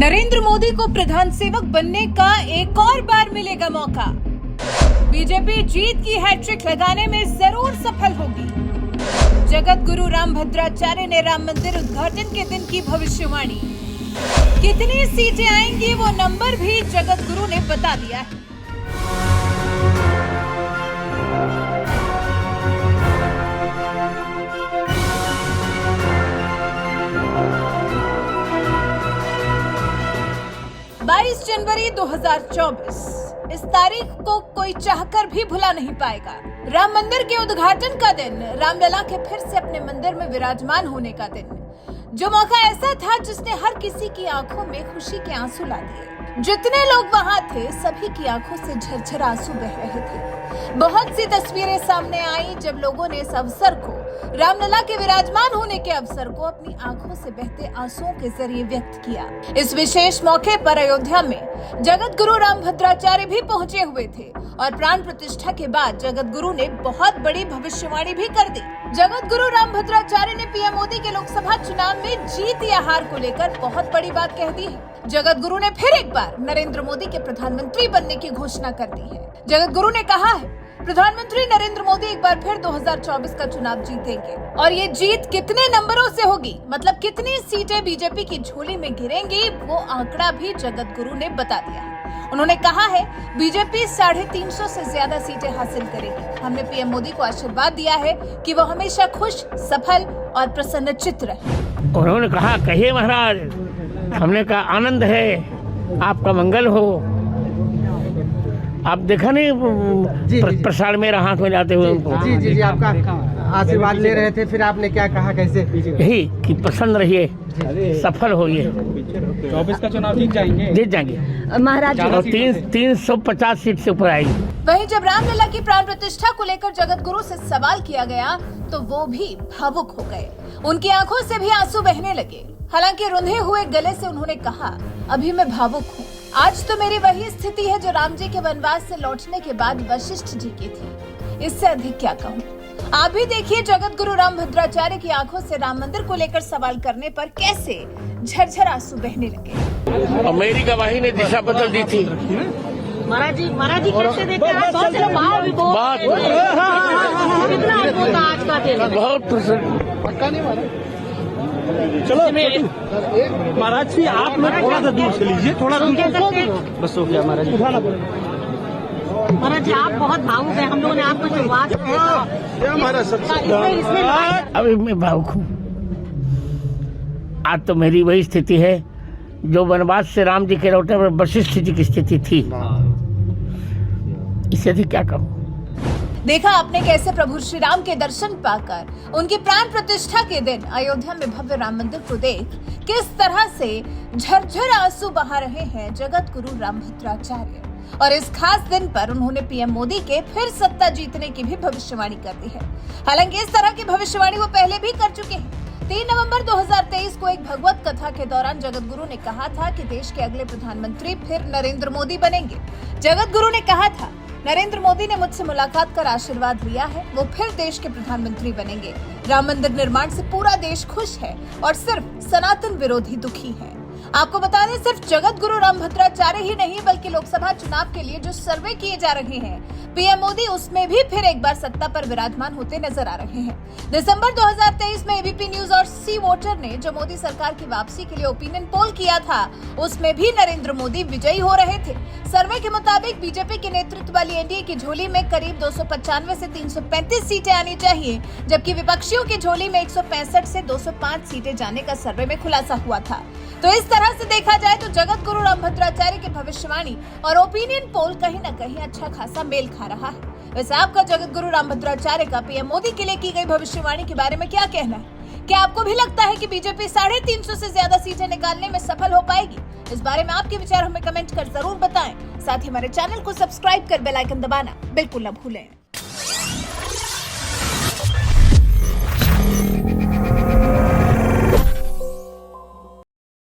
नरेंद्र मोदी को प्रधान सेवक बनने का एक और बार मिलेगा मौका। बीजेपी जीत की हैट्रिक लगाने में जरूर सफल होगी। जगत गुरु रामभद्राचार्य ने राम मंदिर उद्घाटन के दिन की भविष्यवाणी। कितनी सीटें आएंगी वो नंबर भी जगत गुरु ने बता दिया है। जनवरी 2024 इस तारीख को कोई चाहकर भी भुला नहीं पाएगा। राम मंदिर के उद्घाटन का दिन, रामलला के फिर से अपने मंदिर में विराजमान होने का दिन, जो मौका ऐसा था जिसने हर किसी की आंखों में खुशी के आंसू ला दिए। जितने लोग वहां थे सभी की आंखों से झरझर आंसू बह रहे थे। बहुत सी तस्वीरें सामने आई जब लोगों ने इस अवसर को, रामलला के विराजमान होने के अवसर को, अपनी आंखों से बहते आंसुओं के जरिए व्यक्त किया। इस विशेष मौके पर अयोध्या में जगत गुरु रामभद्राचार्य भी पहुंचे हुए थे और प्राण प्रतिष्ठा के बाद जगत गुरु ने बहुत बड़ी भविष्यवाणी भी कर दी। जगत गुरु रामभद्राचार्य ने पीएम मोदी के लोकसभा चुनाव में जीत या हार को लेकर बहुत बड़ी बात कह दी है। जगत गुरु ने फिर एक बार नरेंद्र मोदी के प्रधानमंत्री बनने की घोषणा कर दी है। जगत गुरु ने कहा है, प्रधानमंत्री नरेंद्र मोदी एक बार फिर 2024 का चुनाव जीतेंगे और ये जीत कितने नंबरों से होगी, मतलब कितनी सीटें बीजेपी की झोली में गिरेंगी, वो आंकड़ा भी जगत गुरु ने बता दिया है। उन्होंने कहा है, बीजेपी 350 से ज्यादा सीटें हासिल करेगी। हमने पीएम मोदी को आशीर्वाद दिया है कि वो हमेशा खुश, सफल और प्रसन्नचित्त रहे। उन्होंने कहा, कहिए महाराज, हमने कहा आनंद है, आपका मंगल हो। आप देखा नहीं प्रसार में हाथ में जाते हुए उनको। जी, आपका आशीर्वाद ले रहे थे, फिर आपने क्या कहा, कैसे? यही कि प्रसन्न रहिए, सफल होइए। 24 का चुनाव जीत जाएंगे महाराज। और 350 सीट से ऊपर आएगी। वहीं जब रामलला की प्राण प्रतिष्ठा को लेकर जगत गुरु से सवाल किया गया तो वो भी भावुक हो गए। उनकी आंखों से भी आंसू बहने लगे। हालांकि रुंधे हुए गले से उन्होंने कहा, अभी मैं भावुक हूँ। आज तो मेरी वही स्थिति है जो राम जी के वनवास से लौटने के बाद वशिष्ठ जी की थी। इससे अधिक क्या कहूँ। आप भी देखिए जगत गुरु रामभद्राचार्य की आंखों से राम मंदिर को लेकर सवाल करने पर कैसे झरझर आंसू बहने लगे। और मेरी गवाही ने दिशा बदल दी थी। महाराज जी कैसे देखते हैं? बहुत चलो महाराज जी, आप लोग थोड़ा सा दूर से लीजिए, थोड़ा दूर बस हो गया महाराज। महाराज जी, आप बहुत भावुक हैं। हम लोगों ने आपको जो बात अभी मैं भावुक हूँ। आज तो मेरी वही स्थिति है जो वनवास से राम जी के लौटे पर वशिष्ठ जी की स्थिति थी। इससे अधिक क्या कहूँ। देखा आपने कैसे प्रभु श्री राम के दर्शन पाकर उनकी प्राण प्रतिष्ठा के दिन अयोध्या में भव्य राम मंदिर को देख किस तरह से झरझर आंसू बहा रहे हैं जगत गुरु रामभद्राचार्य। और इस खास दिन पर उन्होंने पीएम मोदी के फिर सत्ता जीतने की भी भविष्यवाणी कर दी है। हालांकि इस तरह की भविष्यवाणी वो पहले भी कर चुके हैं। 3 नवंबर 2023 को एक भगवत कथा के दौरान जगत गुरु ने कहा था कि देश के अगले प्रधानमंत्री फिर नरेंद्र मोदी बनेंगे। जगत गुरु ने कहा था, नरेंद्र मोदी ने मुझसे मुलाकात कर आशीर्वाद लिया है, वो फिर देश के प्रधानमंत्री बनेंगे। राम मंदिर निर्माण से पूरा देश खुश है और सिर्फ सनातन विरोधी दुखी है। आपको बता दें, सिर्फ जगत गुरु रामभद्राचार्य ही नहीं बल्कि लोकसभा चुनाव के लिए जो सर्वे किए जा रहे हैं पीएम मोदी, उसमें भी फिर एक बार सत्ता पर विराजमान होते नजर आ रहे हैं। दिसंबर 2023 में एबीपी न्यूज और सी वोटर ने जो मोदी सरकार की वापसी के लिए ओपिनियन पोल किया था, उसमें भी नरेंद्र मोदी विजयी हो रहे थे। सर्वे के मुताबिक बीजेपी के नेतृत्व वाली एनडीए की झोली में करीब 295 से 335 सीटें आनी चाहिए, जबकि विपक्षियों की झोली में 165 से 205 सीटें जाने का सर्वे में खुलासा हुआ था। तो इस तरह से देखा जाए तो जगत गुरु रामभद्राचार्य की भविष्यवाणी और ओपिनियन पोल कहीं न कहीं अच्छा खासा मेल खा रहा है। वैसे आपका जगत गुरु रामभद्राचार्य का पीएम मोदी के लिए की गई भविष्यवाणी के बारे में क्या कहना है? क्या आपको भी लगता है कि बीजेपी 350 से ज्यादा सीटें निकालने में सफल हो पाएगी? इस बारे में आपके विचार हमें कमेंट कर जरूर बताएं। साथ ही हमारे चैनल को सब्सक्राइब कर बेल आइकन दबाना बिल्कुल न भूलें।